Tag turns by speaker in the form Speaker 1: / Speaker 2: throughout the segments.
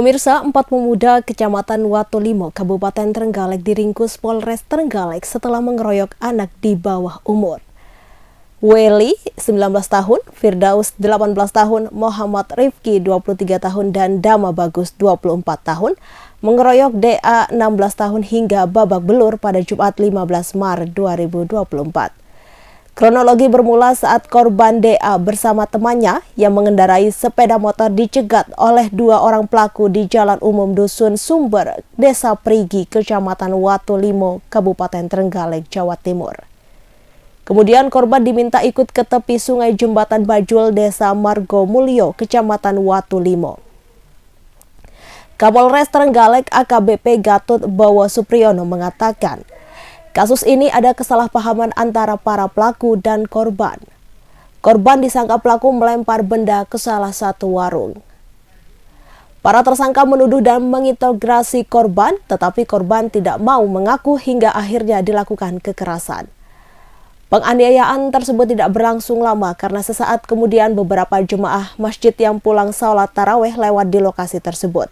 Speaker 1: Pemirsa, 4 pemuda Kecamatan Watulimo, Kabupaten Trenggalek diringkus Polres Trenggalek setelah mengeroyok anak di bawah umur. Weli, 19 tahun, Firdaus, 18 tahun, Muhammad Rifki, 23 tahun, dan Dama Bagus, 24 tahun, mengeroyok DA, 16 tahun hingga babak belur pada Jumat 15 Maret 2024. Kronologi bermula saat korban DA bersama temannya yang mengendarai sepeda motor dicegat oleh 2 orang pelaku di Jalan Umum Dusun Sumber, Desa Prigi, Kecamatan Watulimo, Kabupaten Trenggalek, Jawa Timur. Kemudian korban diminta ikut ke tepi sungai Jembatan Bajul, Desa Margo Mulyo, Kecamatan Watulimo. Kapolres Trenggalek AKBP Gatut Bowo Supriyono mengatakan, kasus ini ada kesalahpahaman antara para pelaku dan korban. Korban disangka pelaku melempar benda ke salah satu warung. Para tersangka menuduh dan menginterogasi korban, tetapi korban tidak mau mengaku hingga akhirnya dilakukan kekerasan. Penganiayaan tersebut tidak berlangsung lama karena sesaat kemudian beberapa jemaah masjid yang pulang sholat tarawih lewat di lokasi tersebut.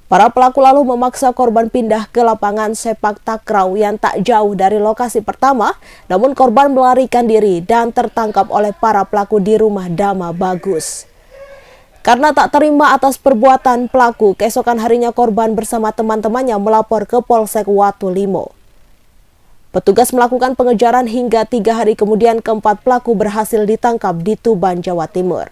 Speaker 1: Para pelaku lalu memaksa korban pindah ke lapangan sepak takraw yang tak jauh dari lokasi pertama, namun korban melarikan diri dan tertangkap oleh para pelaku di rumah Dama Bagus. Karena tak terima atas perbuatan pelaku, keesokan harinya korban bersama teman-temannya melapor ke Polsek Watulimo. Petugas melakukan pengejaran hingga 3 hari kemudian keempat pelaku berhasil ditangkap di Tuban, Jawa Timur.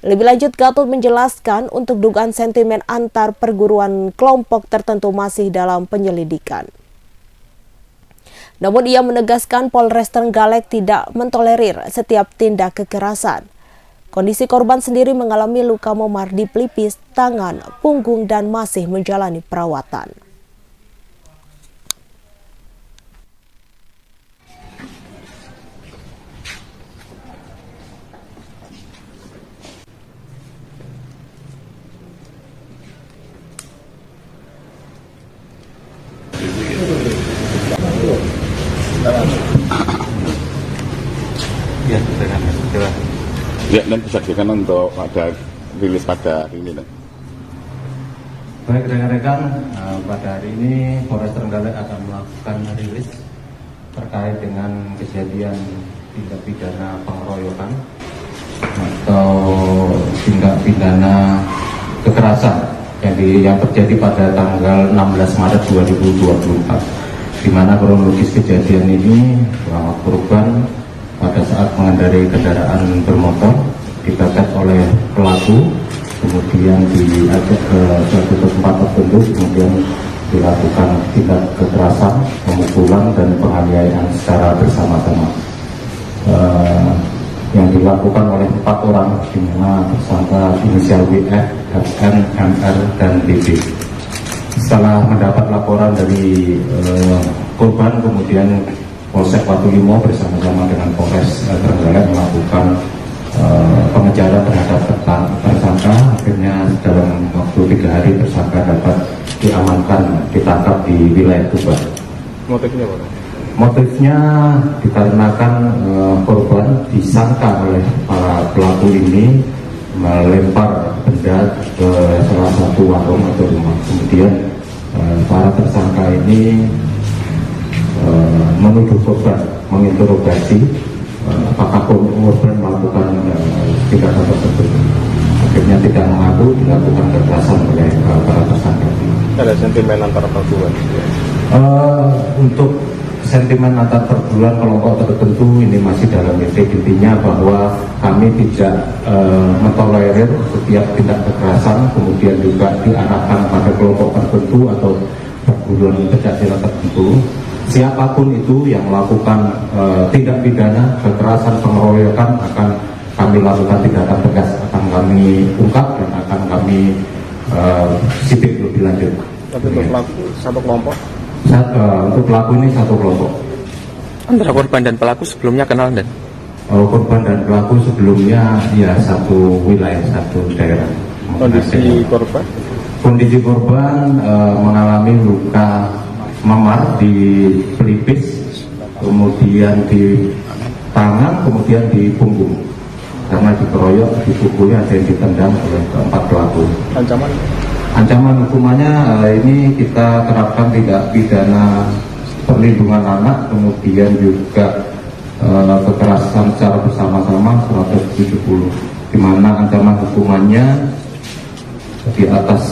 Speaker 1: Lebih lanjut, Gatut menjelaskan untuk dugaan sentimen antar perguruan kelompok tertentu masih dalam penyelidikan. Namun ia menegaskan Polres Trenggalek tidak mentolerir setiap tindak kekerasan. Kondisi korban sendiri mengalami luka memar di pelipis, tangan, punggung, dan masih menjalani perawatan.
Speaker 2: Ya, dan disaksikan untuk pada rilis pada hari ini.
Speaker 3: Baik rekan-rekan, pada hari ini Polres Trenggalek akan melakukan rilis terkait dengan kejadian tindak pidana pengeroyokan atau tindak pidana kekerasan yang terjadi pada tanggal 16 Maret 2024, di mana kronologis kejadian ini bahwa korban pada saat mengendarai kendaraan bermotor dibakat oleh pelaku, kemudian diajak ke suatu tempat tertentu, kemudian dilakukan tindak kekerasan, pemukulan, dan penganiayaan secara bersama-sama yang dilakukan oleh 4 orang, di mana tersangka inisial WF, FN, MR, dan DB. Setelah mendapat laporan dari korban, kemudian Polsek Watulimo bersama-sama dengan Polres Trenggalek melakukan pengejaran terhadap tersangka. Akhirnya dalam waktu 3 hari tersangka dapat diamankan, ditangkap di wilayah Tuban.
Speaker 2: Motifnya apa?
Speaker 3: Motifnya dikarenakan korban disangka oleh para pelaku ini melempar benda ke salah satu warung atau rumah. Kemudian para tersangka ini menuduh korban, menginterogasi apakah korban melakukan tindakan tersebut. Akhirnya tidak mengaku, dilakukan kekerasan oleh para tersangka.
Speaker 2: Ada sentimen antara perguruan?
Speaker 3: Untuk sentimen antar perguruan kelompok tertentu ini masih dalam titik. Intinya bahwa kami tidak mentolerir setiap tindak kekerasan, kemudian juga diarahkan pada kelompok tertentu atau perguruan pencak-silat tertentu. Siapapun itu yang melakukan tindak pidana kekerasan pengeroyokan akan kami lakukan tindakan tegas, akan kami ungkap dan akan kami sidik lebih lanjut.
Speaker 2: Tapi untuk pelaku satu kelompok?
Speaker 3: Untuk pelaku ini satu kelompok.
Speaker 4: Antara korban dan pelaku sebelumnya kenal, dan
Speaker 3: korban dan pelaku sebelumnya ya satu wilayah, satu daerah.
Speaker 2: Kondisi korban? Kondisi
Speaker 3: korban mengalami luka memar di pelipis, kemudian di tangan, kemudian di punggung. karena dikeroyok, dipukuli, ada yang ditendang oleh keempat pelaku. Ancaman hukumannya ini kita terapkan tidak pidana perlindungan anak, kemudian juga kekerasan secara bersama-sama 170, di mana ancaman hukumannya di atas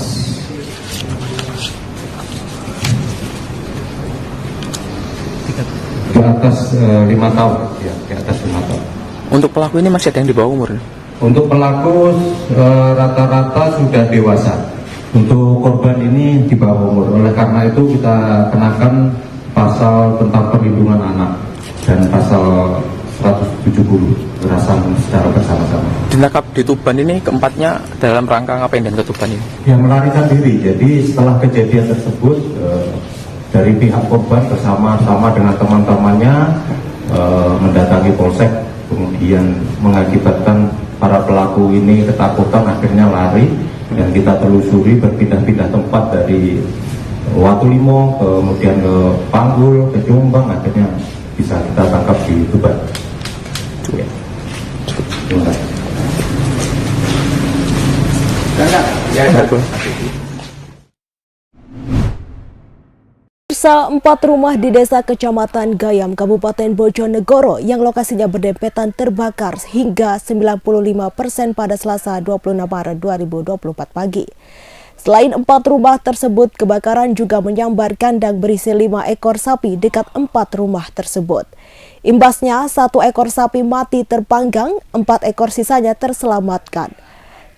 Speaker 3: 5 tahun, ya, di atas 5 tahun.
Speaker 4: Untuk pelaku ini masih ada yang di bawah umur?
Speaker 3: Untuk pelaku rata-rata sudah dewasa. Untuk korban ini di bawah umur. Oleh karena itu kita kenakan pasal tentang perlindungan anak dan pasal 170 kekerasan secara bersama-sama.
Speaker 4: Ditangkap di Tuban ini keempatnya dalam rangka ngapain dan ke Tuban ini?
Speaker 3: Yang melarikan diri. Jadi setelah kejadian tersebut dari pihak korban bersama-sama dengan teman-temannya mendatangi polsek, kemudian mengakibatkan para pelaku ini ketakutan, akhirnya lari, dan kita telusuri berpindah-pindah tempat dari Watulimo, kemudian ke Panggul, ke Jombang, akhirnya bisa kita tangkap di Tuban. Ya. Terima kasih.
Speaker 1: Sisa 4 rumah di desa Kecamatan Gayam, Kabupaten Bojonegoro yang lokasinya berdempetan terbakar hingga 95% pada Selasa 26 Maret 2024 pagi. Selain 4 rumah tersebut, kebakaran juga menyambar kandang berisi 5 ekor sapi dekat 4 rumah tersebut. Imbasnya, 1 ekor sapi mati terpanggang, 4 ekor sisanya terselamatkan.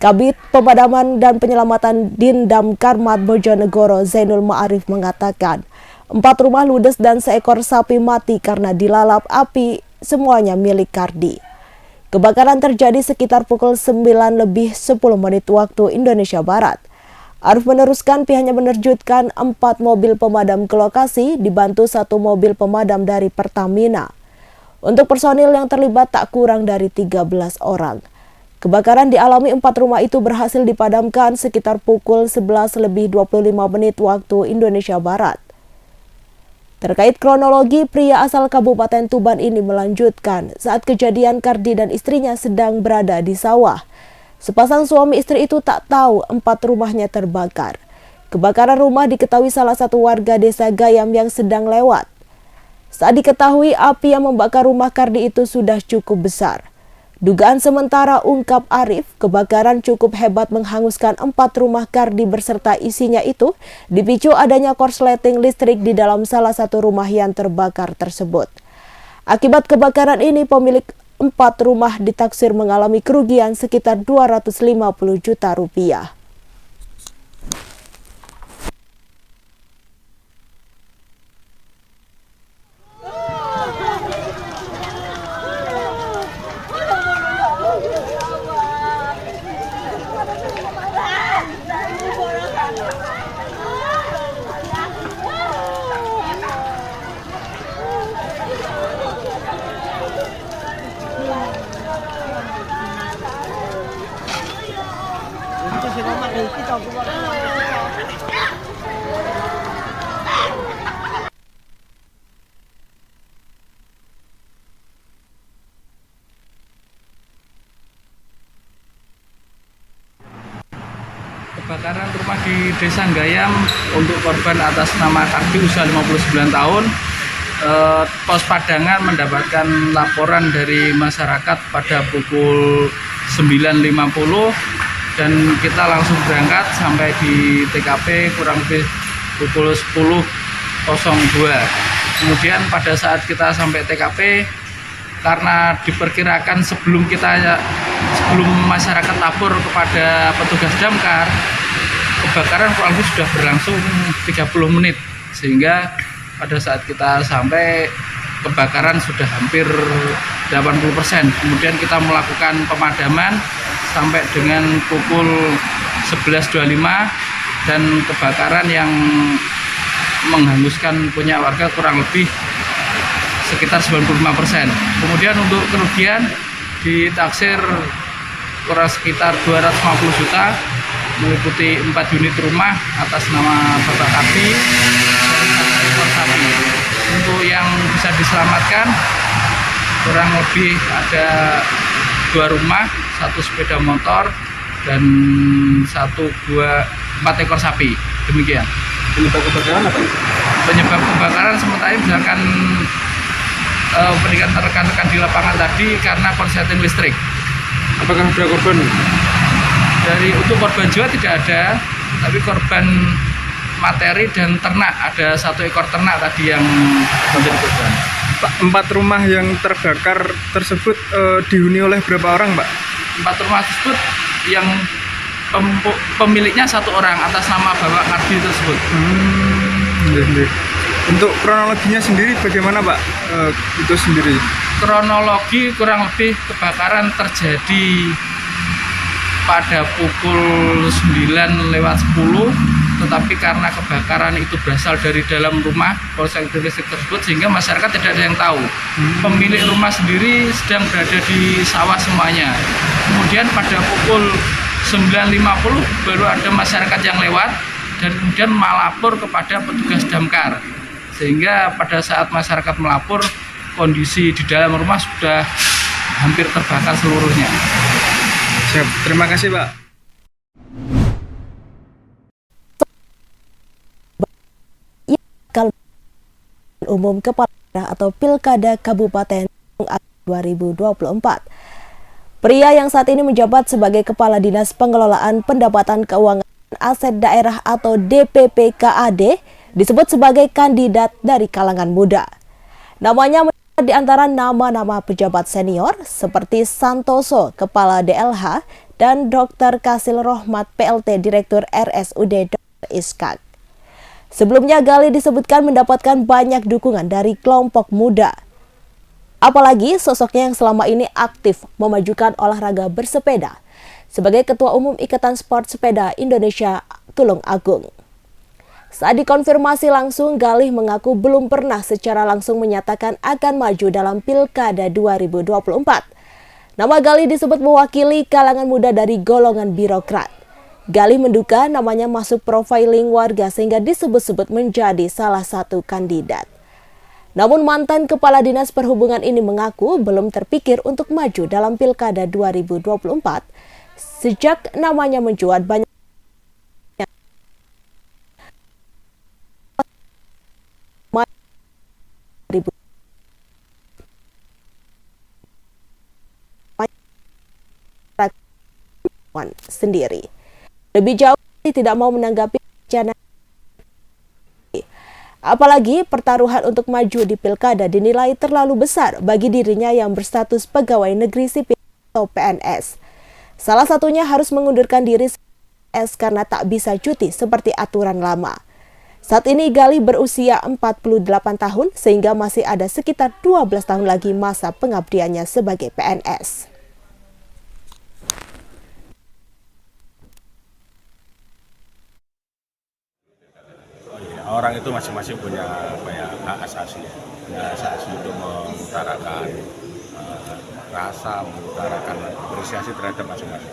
Speaker 1: Kabid Pemadaman dan Penyelamatan Dindam Karmat Bojonegoro Zainul Ma'arif mengatakan, 4 rumah ludes dan seekor sapi mati karena dilalap api, semuanya milik Kardi. Kebakaran terjadi sekitar pukul 9:10 waktu Indonesia Barat. Arif meneruskan pihaknya menerjunkan 4 mobil pemadam ke lokasi dibantu 1 mobil pemadam dari Pertamina. Untuk personil yang terlibat tak kurang dari 13 orang. Kebakaran dialami 4 rumah itu berhasil dipadamkan sekitar pukul 11:25 waktu Indonesia Barat. Terkait kronologi, pria asal Kabupaten Tuban ini melanjutkan saat kejadian Kardi dan istrinya sedang berada di sawah. Sepasang suami istri itu tak tahu 4 rumahnya terbakar. Kebakaran rumah diketahui salah satu warga desa Gayam yang sedang lewat. Saat diketahui api yang membakar rumah Kardi itu sudah cukup besar. Dugaan sementara, ungkap Arif, kebakaran cukup hebat menghanguskan 4 rumah Kardi beserta isinya itu dipicu adanya korsleting listrik di dalam salah satu rumah yang terbakar tersebut. Akibat kebakaran ini, pemilik 4 rumah ditaksir mengalami kerugian sekitar 250 juta rupiah.
Speaker 5: Kebakaran rumah di Desa Gayam untuk korban atas nama Kardi usia 59 tahun. Pos Padangan mendapatkan laporan dari masyarakat pada pukul 9.50 dan kita langsung berangkat sampai di TKP kurang lebih pukul 10.02. Kemudian pada saat kita sampai TKP, karena diperkirakan sebelum masyarakat lapor kepada petugas damkar, kebakaran kurang lebih sudah berlangsung 30 menit, sehingga pada saat kita sampai kebakaran sudah hampir 80%. Kemudian kita melakukan pemadaman sampai dengan pukul 11.25 dan kebakaran yang menghanguskan punya warga kurang lebih sekitar 95%. Kemudian untuk kerugian ditaksir kurang sekitar 250 juta, meliputi 4 unit rumah atas nama Bapak Kardi dan 1 ekor sapi. Untuk yang bisa diselamatkan kurang lebih ada 2 rumah, 1 sepeda motor, dan 4 ekor sapi. Demikian.
Speaker 6: Penyebab kebakaran apa?
Speaker 5: Penyebab kebakaran sementara misalkan pendidikan rekan-rekan di lapangan tadi karena korsleting listrik.
Speaker 6: Apakah ada korban?
Speaker 5: Untuk korban jiwa tidak ada, tapi korban materi dan ternak, ada 1 ekor ternak tadi yang menjadi korban.
Speaker 6: Pak, 4 rumah yang terbakar tersebut dihuni oleh berapa orang, Pak?
Speaker 5: 4 rumah tersebut yang pemiliknya 1 orang atas nama Bapak Kardi tersebut.
Speaker 6: Untuk kronologinya sendiri bagaimana, Pak? Itu sendiri.
Speaker 5: Kronologi kurang lebih kebakaran terjadi pada pukul 9:10, tetapi karena kebakaran itu berasal dari dalam rumah korsleting listrik tersebut sehingga masyarakat tidak ada yang tahu. Pemilik rumah sendiri sedang berada di sawah semuanya. Kemudian pada pukul 9:50 baru ada masyarakat yang lewat dan kemudian melapor kepada petugas damkar. Sehingga pada saat masyarakat melapor, kondisi di dalam rumah sudah hampir terbakar seluruhnya.
Speaker 6: Siap, terima kasih, Pak.
Speaker 1: Umum Kepala Daerah atau Pilkada Kabupaten 2024. Pria yang saat ini menjabat sebagai Kepala Dinas Pengelolaan Pendapatan Keuangan Aset Daerah atau DPPKAD disebut sebagai kandidat dari kalangan muda. Namanya di antara nama-nama pejabat senior seperti Santoso, Kepala DLH, dan Dr. Kasil Rohmat, PLT Direktur RSUD Dr. Iskak. Sebelumnya Gali disebutkan mendapatkan banyak dukungan dari kelompok muda. Apalagi sosoknya yang selama ini aktif memajukan olahraga bersepeda sebagai Ketua Umum Ikatan Sport Sepeda Indonesia Tulung Agung. Saat dikonfirmasi langsung, Galih mengaku belum pernah secara langsung menyatakan akan maju dalam Pilkada 2024. Nama Galih disebut mewakili kalangan muda dari golongan birokrat. Galih menduga namanya masuk profiling warga sehingga disebut-sebut menjadi salah satu kandidat. Namun mantan Kepala Dinas Perhubungan ini mengaku belum terpikir untuk maju dalam Pilkada 2024 sejak namanya mencuat banyak sendiri. Lebih jauh tidak mau menanggapi rencana. Apalagi pertaruhan untuk maju di Pilkada dinilai terlalu besar bagi dirinya yang berstatus pegawai negeri sipil atau PNS. Salah satunya harus mengundurkan diri PNS karena tak bisa cuti seperti aturan lama. Saat ini Gali berusia 48 tahun sehingga masih ada sekitar 12 tahun lagi masa pengabdiannya sebagai PNS.
Speaker 7: Orang itu masing-masing punya hak asasi, untuk mengutarakan rasa, mengutarakan apresiasi terhadap masing-masing.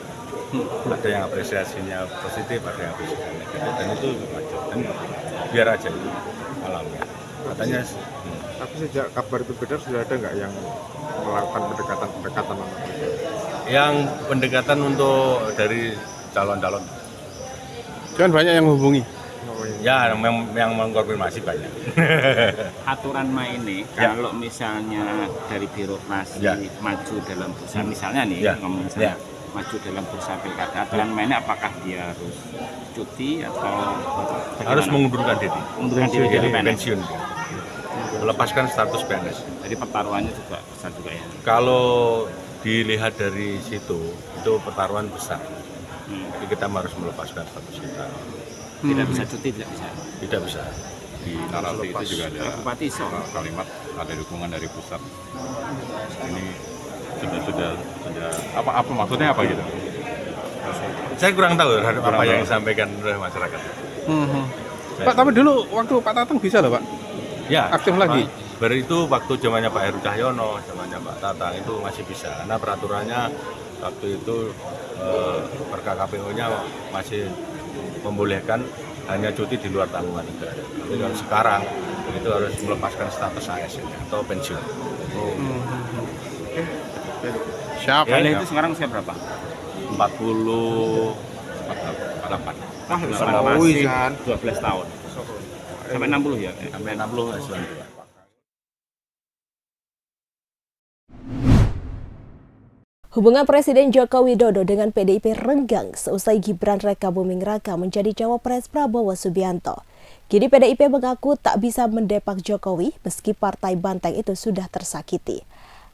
Speaker 7: Ada yang apresiasinya positif, ada yang apresiasinya negatif, dan itu wajar. Dan biar aja itu alamnya. Katanya.
Speaker 8: Tapi sejak kabar itu beredar sudah ada nggak yang melakukan pendekatan?
Speaker 7: Yang pendekatan untuk dari calon-calon.
Speaker 6: Kan banyak yang menghubungi.
Speaker 7: Ya, yang mengkonfirmasi banyak.
Speaker 9: Aturan main ini, kalau misalnya dari birokrasi maju dalam bursa, misalnya nih, maju dalam bursa pilkada, aturan mainnya apakah dia harus cuti atau bagaimana?
Speaker 7: Harus mengundurkan diri.
Speaker 9: Mengundurkan diri dari
Speaker 7: pensiun. Melepaskan status PNS.
Speaker 9: Jadi pertaruhannya juga besar juga ya?
Speaker 7: Kalau dilihat dari situ, itu pertaruhan besar. Jadi kita harus melepaskan status kita.
Speaker 9: Tidak bisa cuti, tidak bisa.
Speaker 7: Tidak bisa.
Speaker 10: Di narasi itu juga ada
Speaker 9: Bupati
Speaker 10: kalimat ada dukungan dari pusat. Ini sudah apa maksudnya apa gitu?
Speaker 7: Saya kurang tahu terhadap apa yang disampaikan oleh masyarakat.
Speaker 6: Pak, tapi dulu waktu Pak Tatang bisa loh, Pak?
Speaker 7: Ya,
Speaker 6: aktif lagi.
Speaker 7: Baru itu waktu zamannya Pak Heru Cahyono, zamannya Pak Tatang itu masih bisa. Karena peraturannya waktu itu perka KPU-nya masih membolehkan hanya cuti di luar tanggungan negara. Tapi kalau sekarang itu harus melepaskan status ASN atau pensiun.
Speaker 10: Siap.
Speaker 9: Bele itu sekarang usia berapa?
Speaker 10: 48.
Speaker 9: Wah,
Speaker 8: Sowi,
Speaker 9: masih
Speaker 8: San.
Speaker 9: 12 tahun. Sampai 60 ya?
Speaker 10: Sampai 60 S2.
Speaker 1: Hubungan Presiden Joko Widodo dengan PDIP renggang seusai Gibran Rakabuming Raka menjadi cawapres Prabowo Subianto. Kini PDIP mengaku tak bisa mendepak Jokowi meski partai banteng itu sudah tersakiti.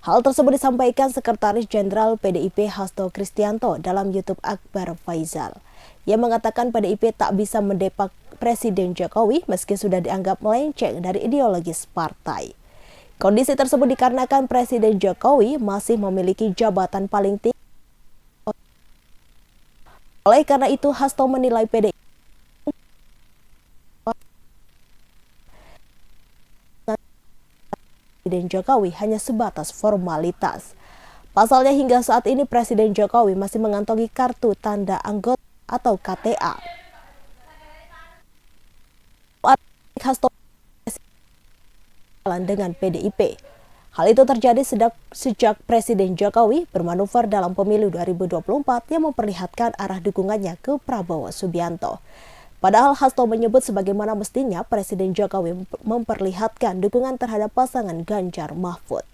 Speaker 1: Hal tersebut disampaikan Sekretaris Jenderal PDIP Hasto Kristianto dalam YouTube Akbar Faisal. Ia mengatakan PDIP tak bisa mendepak Presiden Jokowi meski sudah dianggap melenceng dari ideologis partai. Kondisi tersebut dikarenakan Presiden Jokowi masih memiliki jabatan paling tinggi. Oleh karena itu, Hasto menilai PDIP Presiden Jokowi hanya sebatas formalitas. Pasalnya hingga saat ini Presiden Jokowi masih mengantongi kartu tanda anggota atau KTA. Hasto dengan PDIP. Hal itu terjadi sejak Presiden Jokowi bermanuver dalam pemilu 2024 yang memperlihatkan arah dukungannya ke Prabowo Subianto. Padahal Hasto menyebut sebagaimana mestinya Presiden Jokowi memperlihatkan dukungan terhadap pasangan Ganjar Mahfud.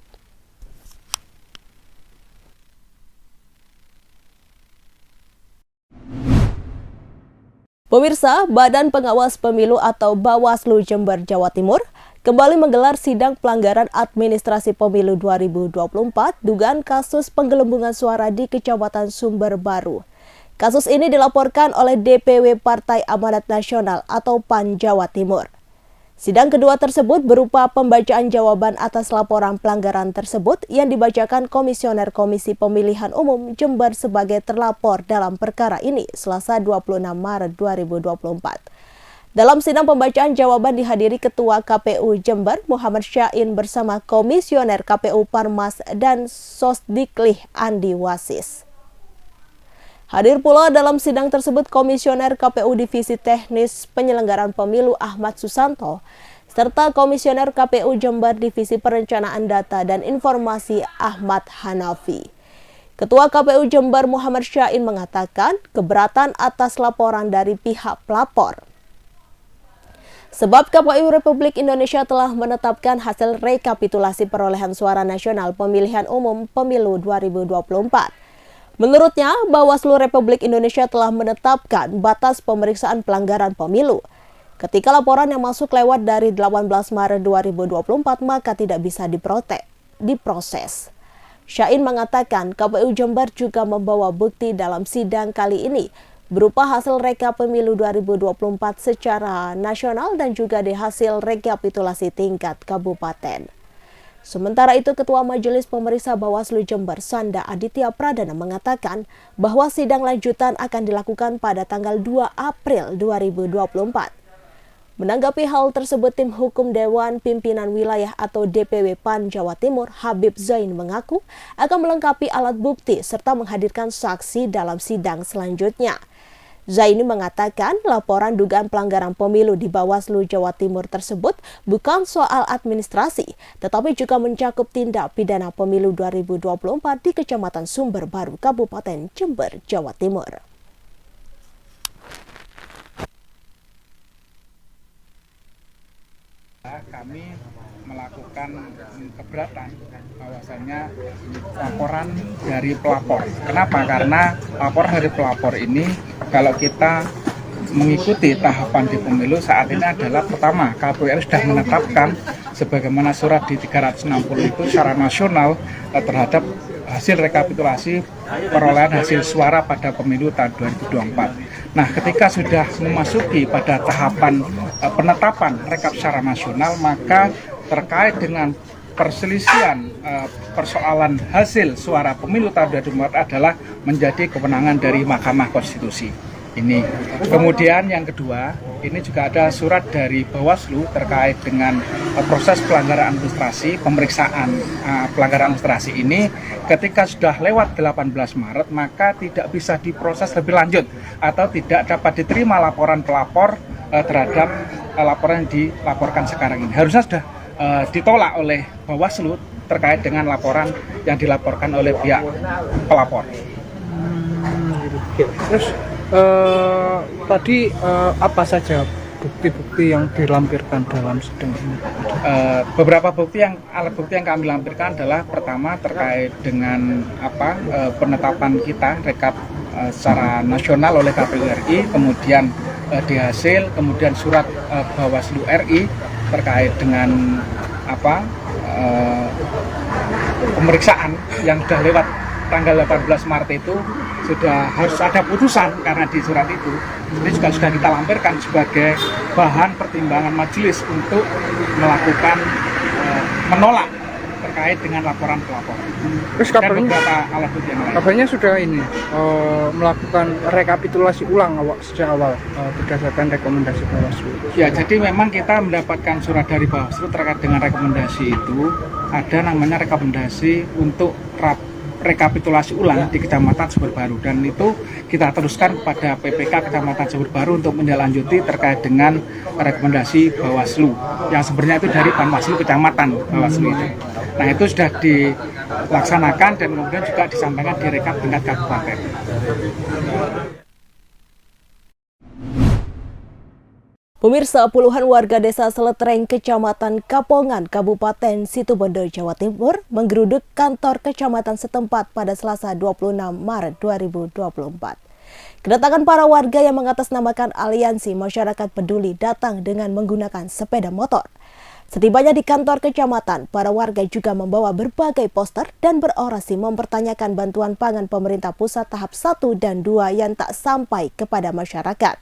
Speaker 1: Pemirsa, Badan Pengawas Pemilu atau Bawaslu Jember, Jawa Timur kembali menggelar sidang pelanggaran administrasi pemilu 2024 dugaan kasus penggelembungan suara di Kecamatan Sumber Baru. Kasus ini dilaporkan oleh DPW Partai Amanat Nasional atau PAN Jawa Timur. Sidang kedua tersebut berupa pembacaan jawaban atas laporan pelanggaran tersebut yang dibacakan Komisioner Komisi Pemilihan Umum Jember sebagai terlapor dalam perkara ini Selasa 26 Maret 2024. Dalam sidang pembacaan jawaban dihadiri Ketua KPU Jember Muhammad Syain bersama Komisioner KPU Parmas dan Sosdiklih Andi Wasis. Hadir pula dalam sidang tersebut Komisioner KPU Divisi Teknis Penyelenggaraan Pemilu Ahmad Susanto, serta Komisioner KPU Jember Divisi Perencanaan Data dan Informasi Ahmad Hanafi. Ketua KPU Jember Muhammad Syain mengatakan keberatan atas laporan dari pihak pelapor. Sebab KPU Republik Indonesia telah menetapkan hasil rekapitulasi perolehan suara nasional pemilihan umum pemilu 2024. Menurutnya, Bawaslu Republik Indonesia telah menetapkan batas pemeriksaan pelanggaran pemilu. Ketika laporan yang masuk lewat dari 18 Maret 2024, maka tidak bisa diproses. Syain mengatakan KPU Jember juga membawa bukti dalam sidang kali ini, berupa hasil rekap pemilu 2024 secara nasional dan juga di hasil rekapitulasi tingkat kabupaten. Sementara itu, Ketua Majelis Pemeriksa Bawaslu Jember Sanda Aditya Pradana mengatakan bahwa sidang lanjutan akan dilakukan pada tanggal 2 April 2024. Menanggapi hal tersebut, Tim Hukum Dewan Pimpinan Wilayah atau DPW PAN Jawa Timur Habib Zain mengaku akan melengkapi alat bukti serta menghadirkan saksi dalam sidang selanjutnya. Zaini mengatakan laporan dugaan pelanggaran pemilu di Bawaslu Jawa Timur tersebut bukan soal administrasi, tetapi juga mencakup tindak pidana pemilu 2024 di Kecamatan Sumber Baru, Kabupaten Jember, Jawa Timur.
Speaker 11: Kami melakukan keberatan bahwasannya laporan dari pelapor. Kenapa? Karena laporan dari pelapor ini kalau kita mengikuti tahapan di pemilu saat ini adalah pertama, KPU sudah menetapkan sebagaimana surat di 360 itu secara nasional terhadap hasil rekapitulasi perolehan hasil suara pada pemilu tahun 2024. Nah, ketika sudah memasuki pada tahapan penetapan rekap secara nasional, maka terkait dengan perselisihan persoalan hasil suara pemilu tahun 2024 adalah menjadi kewenangan dari Mahkamah Konstitusi. Ini. Kemudian yang kedua, ini juga ada surat dari Bawaslu terkait dengan proses pelanggaran administrasi, pemeriksaan pelanggaran administrasi ini ketika sudah lewat 18 Maret maka tidak bisa diproses lebih lanjut atau tidak dapat diterima laporan pelapor terhadap laporan yang dilaporkan sekarang ini. Harusnya sudah ditolak oleh Bawaslu terkait dengan laporan yang dilaporkan oleh pihak pelapor.
Speaker 6: Terus tadi apa saja bukti-bukti yang dilampirkan dalam sidang ini?
Speaker 11: Beberapa alat bukti yang kami lampirkan adalah pertama terkait dengan penetapan kita rekap secara nasional oleh KPU RI, kemudian dihasil, kemudian surat Bawaslu RI terkait dengan pemeriksaan yang sudah lewat tanggal 18 Maret itu sudah harus ada putusan karena di surat itu. Ini juga sudah kita lampirkan sebagai bahan pertimbangan majelis untuk melakukan menolak terkait dengan laporan pelapor.
Speaker 6: Terus kabarnya sudah ini melakukan rekapitulasi ulang sejak awal berdasarkan rekomendasi Bawaslu.
Speaker 11: Ya, jadi memang kita mendapatkan surat dari Bawaslu terkait dengan rekomendasi itu, ada namanya rekomendasi untuk rekapitulasi ulang di Kecamatan Sumber Baru, dan itu kita teruskan kepada PPK Kecamatan Sumber Baru untuk menindaklanjuti terkait dengan rekomendasi Bawaslu yang sebenarnya itu dari Panwaslu Kecamatan Bawaslu itu. Nah, itu sudah dilaksanakan dan kemudian juga disampaikan di rekap tingkat kabupaten.
Speaker 1: Pemirsa, puluhan warga desa Seletreng, Kecamatan Kapongan, Kabupaten Situbondo, Jawa Timur, menggeruduk kantor kecamatan setempat pada Selasa 26 Maret 2024. Kedatangan para warga yang mengatasnamakan Aliansi Masyarakat Peduli datang dengan menggunakan sepeda motor. Setibanya di kantor kecamatan, para warga juga membawa berbagai poster dan berorasi mempertanyakan bantuan pangan pemerintah pusat tahap 1 dan 2 yang tak sampai kepada masyarakat.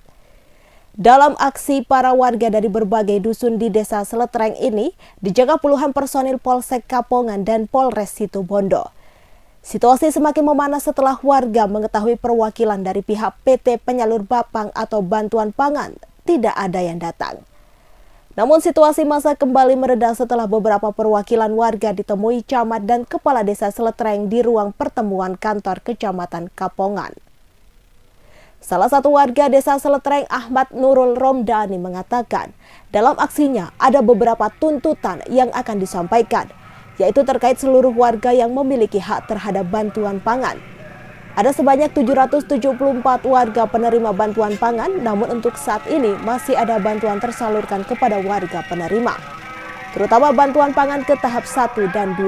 Speaker 1: Dalam aksi para warga dari berbagai dusun di desa Seletreng ini, dijaga puluhan personil Polsek Kapongan dan Polres Situbondo. Situasi semakin memanas setelah warga mengetahui perwakilan dari pihak PT Penyalur Bapang atau Bantuan Pangan tidak ada yang datang. Namun situasi masa kembali mereda setelah beberapa perwakilan warga ditemui camat dan kepala desa Seletreng di ruang pertemuan kantor Kecamatan Kapongan. Salah satu warga desa Seletreng, Ahmad Nurul Romdani, mengatakan dalam aksinya ada beberapa tuntutan yang akan disampaikan, yaitu terkait seluruh warga yang memiliki hak terhadap bantuan pangan. Ada sebanyak 774 warga penerima bantuan pangan, namun untuk saat ini masih ada bantuan tersalurkan kepada warga penerima, terutama bantuan pangan ke tahap 1 dan 2.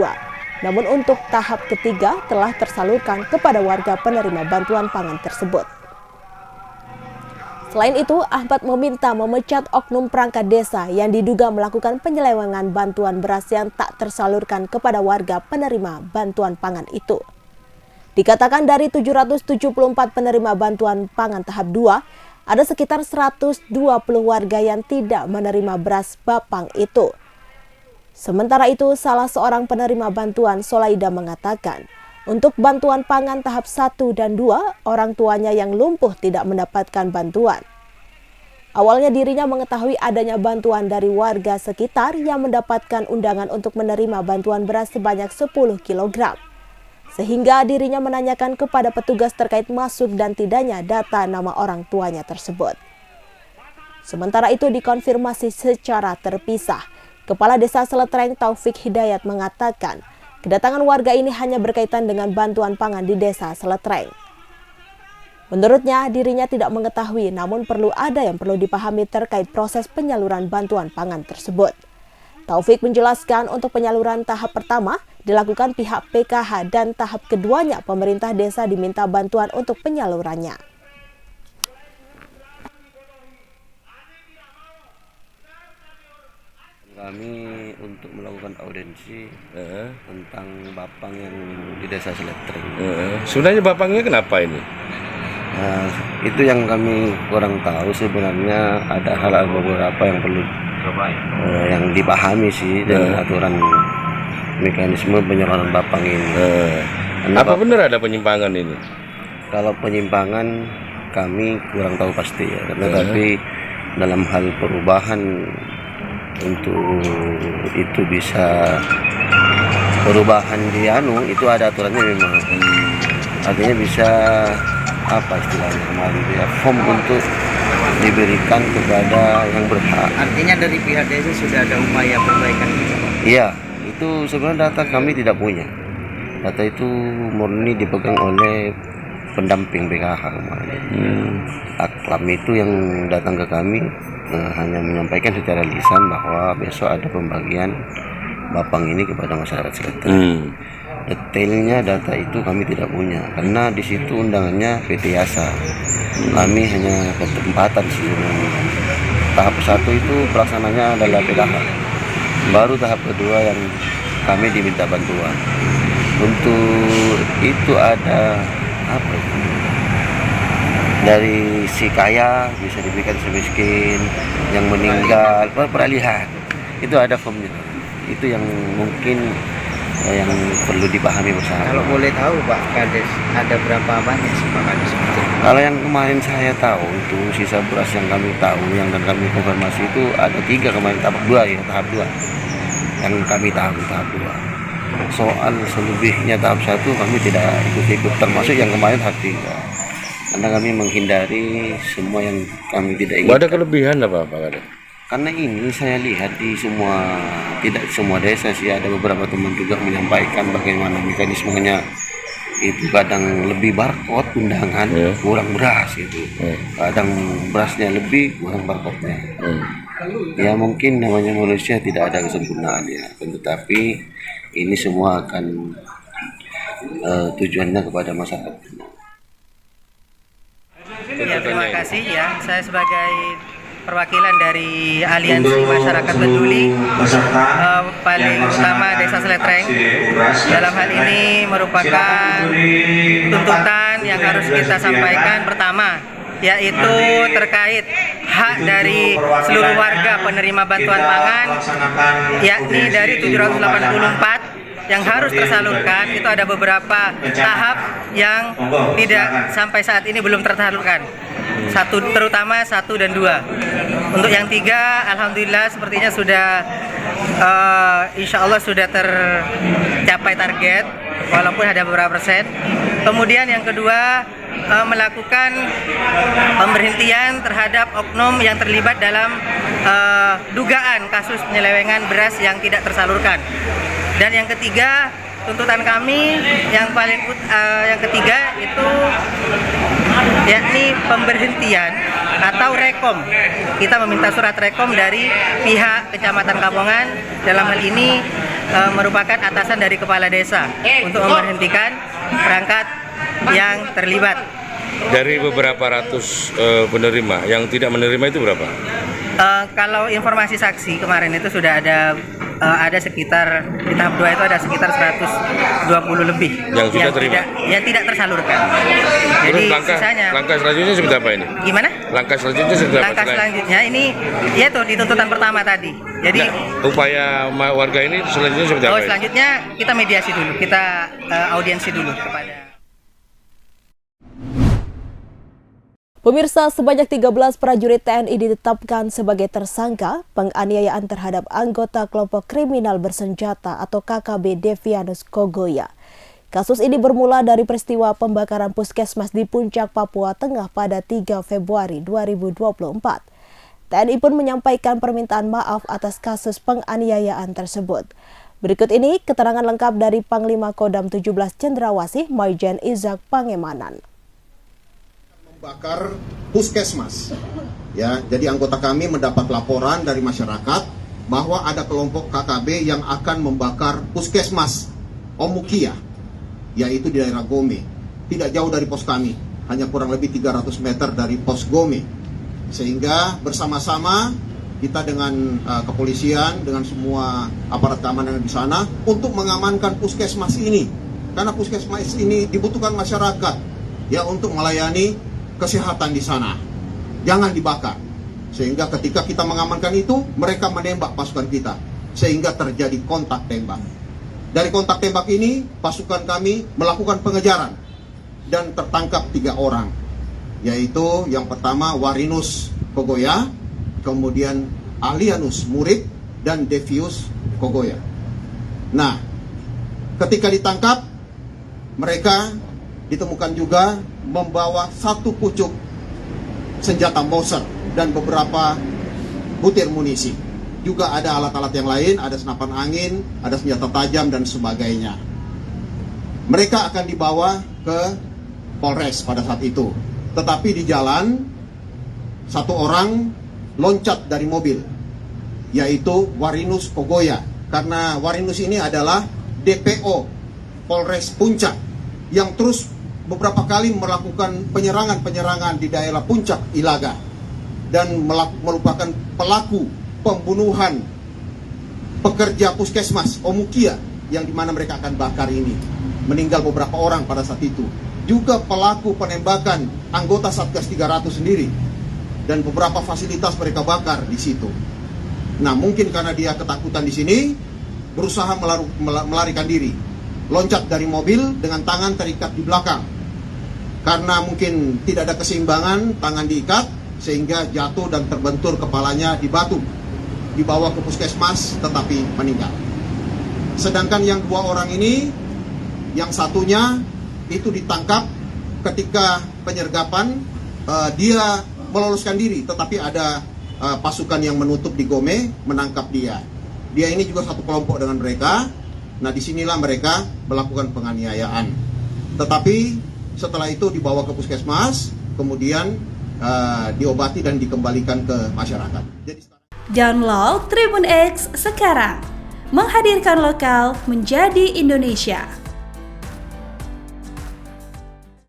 Speaker 1: Namun untuk tahap ketiga telah tersalurkan kepada warga penerima bantuan pangan tersebut. Selain itu, Ahmad meminta memecat oknum perangkat desa yang diduga melakukan penyelewengan bantuan beras yang tak tersalurkan kepada warga penerima bantuan pangan itu. Dikatakan dari 774 penerima bantuan pangan tahap 2, ada sekitar 120 warga yang tidak menerima beras Bapang itu. Sementara itu, salah seorang penerima bantuan, Solaida, mengatakan, untuk bantuan pangan tahap 1 dan 2, orang tuanya yang lumpuh tidak mendapatkan bantuan. Awalnya dirinya mengetahui adanya bantuan dari warga sekitar yang mendapatkan undangan untuk menerima bantuan beras sebanyak 10 kg. Sehingga dirinya menanyakan kepada petugas terkait masuk dan tidaknya data nama orang tuanya tersebut. Sementara itu dikonfirmasi secara terpisah, Kepala Desa Seletreng Taufik Hidayat mengatakan, kedatangan warga ini hanya berkaitan dengan bantuan pangan di desa Seletreng. Menurutnya, dirinya tidak mengetahui, namun ada yang perlu dipahami terkait proses penyaluran bantuan pangan tersebut. Taufik menjelaskan untuk penyaluran tahap pertama dilakukan pihak PKH dan tahap keduanya pemerintah desa diminta bantuan untuk penyalurannya.
Speaker 12: Kami untuk melakukan audiensi tentang Bapang yang di desa Seletreng.
Speaker 13: Sebenarnya Bapangnya kenapa ini?
Speaker 12: Nah, itu yang kami kurang tahu sebenarnya. Ada hal-hal beberapa yang perlu yang dipahami sih dengan aturan mekanisme penyaluran Bapang ini.
Speaker 13: Apa benar ada penyimpangan ini?
Speaker 12: Kalau penyimpangan kami kurang tahu pasti ya, tapi dalam hal perubahan untuk itu bisa perubahan di itu ada aturannya memang. Artinya bisa apa istilahnya kemarin ya, form untuk diberikan kepada yang berhak.
Speaker 14: Artinya dari pihak desa sudah ada upaya perbaikan gitu, Pak?
Speaker 12: Iya, itu sebenarnya data kami tidak punya. Data itu murni dipegang oleh pendamping BKH kemarin. Aklam itu yang datang ke kami hanya menyampaikan secara lisan bahwa besok ada pembagian Bapang ini kepada masyarakat sekitar. Detailnya data itu kami tidak punya karena di situ undangannya PT Yasa. Kami hanya ketempatan sih. Tahap 1 itu pelaksananya adalah PKH. Baru tahap kedua yang kami diminta bantuan. Untuk itu ada apa itu? Dari si kaya bisa diberikan semiskin, yang meninggal peralihan. Itu ada formnya. Itu yang mungkin yang perlu dipahami bersama.
Speaker 14: Kalau boleh tahu Pak Kades, ada berapa banyak sih Pak Kades?
Speaker 12: Kalau yang kemarin saya tahu itu sisa beras yang kami tahu, yang dan kami konfirmasi itu ada 3 kemarin tahap 2 ya, tahap 2. Yang kami tahu tahap 2. Soal selebihnya tahap 1 kami tidak ikut-ikut, termasuk yang kemarin tahap 3. Karena kami menghindari semua yang kami tidak ingin.
Speaker 13: Ada kelebihan apa Pak Kades?
Speaker 12: Karena ini saya lihat di semua, tidak semua desa sih, ada beberapa teman juga menyampaikan bagaimana mekanismenya itu kadang lebih barcode undangan, kurang beras itu. Kadang berasnya lebih, kurang barcode-nya. Ya mungkin namanya manusia tidak ada kesempurnaan ya, tetapi ini semua akan tujuannya kepada masyarakat.
Speaker 14: Ya, terima kasih ya, saya sebagai perwakilan dari Aliansi Masyarakat Peduli paling utama Desa Seletreng. Dalam hal ini merupakan tuntutan yang harus kita sampaikan pertama, yaitu terkait hak dari seluruh warga penerima bantuan pangan, yakni dari 784 yang harus tersalurkan. Itu ada beberapa tahap yang tidak sampai saat ini belum tersalurkan, terutama 1 dan 2. Untuk yang 3 alhamdulillah sepertinya sudah insya Allah sudah tercapai target walaupun ada beberapa persen. Kemudian yang kedua, melakukan pemberhentian terhadap oknum yang terlibat dalam dugaan kasus penyelewengan beras yang tidak tersalurkan. Dan yang ketiga, tuntutan kami yang ketiga itu yakni pemberhentian atau rekom. Kita meminta surat rekom dari pihak Kecamatan Kamongan, dalam hal ini merupakan atasan dari kepala desa, untuk memberhentikan perangkat yang terlibat.
Speaker 13: Dari beberapa ratus penerima, yang tidak menerima itu berapa?
Speaker 14: Kalau informasi saksi kemarin itu sudah ada sekitar di tahap 2 itu ada sekitar 120 lebih
Speaker 13: yang sudah terima,
Speaker 14: yang tidak tersalurkan.
Speaker 13: Jadi
Speaker 14: sisanya.
Speaker 13: Langkah selanjutnya seperti apa ini?
Speaker 14: Gimana?
Speaker 13: Langkah selanjutnya seperti apa?
Speaker 14: Langkah selanjutnya ini yaitu di tuntutan pertama tadi. Jadi
Speaker 13: upaya warga ini selanjutnya seperti apa?
Speaker 14: Selanjutnya kita mediasi dulu, kita audiensi dulu kepada.
Speaker 1: Pemirsa, sebanyak 13 prajurit TNI ditetapkan sebagai tersangka penganiayaan terhadap anggota kelompok kriminal bersenjata atau KKB Devianus Kogoya. Kasus ini bermula dari peristiwa pembakaran puskesmas di Puncak, Papua Tengah pada 3 Februari 2024. TNI pun menyampaikan permintaan maaf atas kasus penganiayaan tersebut. Berikut ini keterangan lengkap dari Panglima Kodam 17 Cendrawasih Maijen Izak Pangemanan.
Speaker 15: Bakar puskesmas. Ya, jadi anggota kami mendapat laporan dari masyarakat bahwa ada kelompok KKB yang akan membakar puskesmas Omukia, yaitu di daerah Gome, tidak jauh dari pos kami, hanya kurang lebih 300 meter dari pos Gome. Sehingga bersama-sama kita dengan kepolisian, dengan semua aparat keamanan di sana untuk mengamankan puskesmas ini, karena puskesmas ini dibutuhkan masyarakat ya untuk melayani kesehatan di sana. Jangan dibakar. Sehingga ketika kita mengamankan itu, mereka menembak pasukan kita, sehingga terjadi kontak tembak. Dari kontak tembak ini, pasukan kami melakukan pengejaran dan tertangkap 3 orang, yaitu yang pertama Warinus Kogoya, kemudian Alianus Murid, dan Devius Kogoya. Nah, ketika ditangkap, mereka ditemukan juga membawa 1 pucuk senjata Mauser dan beberapa butir munisi. juga ada alat-alat yang lain, ada senapan angin, ada senjata tajam dan sebagainya. Mereka akan dibawa ke Polres pada saat itu. Tetapi di jalan, satu orang loncat dari mobil, yaitu Warinus Kogoya. Karena Warinus ini adalah DPO Polres Puncak yang terus beberapa kali melakukan penyerangan-penyerangan di daerah Puncak Ilaga dan merupakan pelaku pembunuhan pekerja puskesmas Omukia yang dimana mereka akan bakar ini. Meninggal beberapa orang pada saat itu. Juga pelaku penembakan anggota Satgas 300 sendiri dan beberapa fasilitas mereka bakar di situ. Nah, mungkin karena dia ketakutan di sini, berusaha melarikan diri, loncat dari mobil dengan tangan terikat di belakang. Karena mungkin tidak ada keseimbangan, tangan diikat sehingga jatuh dan terbentur kepalanya di batu, dibawa ke puskesmas tetapi meninggal. Sedangkan yang dua orang ini, yang satunya itu ditangkap ketika penyergapan, dia meloloskan diri, tetapi ada pasukan yang menutup di Gome menangkap dia. Dia ini juga satu kelompok dengan mereka. Nah, disinilah mereka melakukan penganiayaan. Tetapi setelah itu dibawa ke puskesmas, kemudian diobati dan dikembalikan ke masyarakat.
Speaker 16: Download Tribun X sekarang, menghadirkan lokal menjadi Indonesia.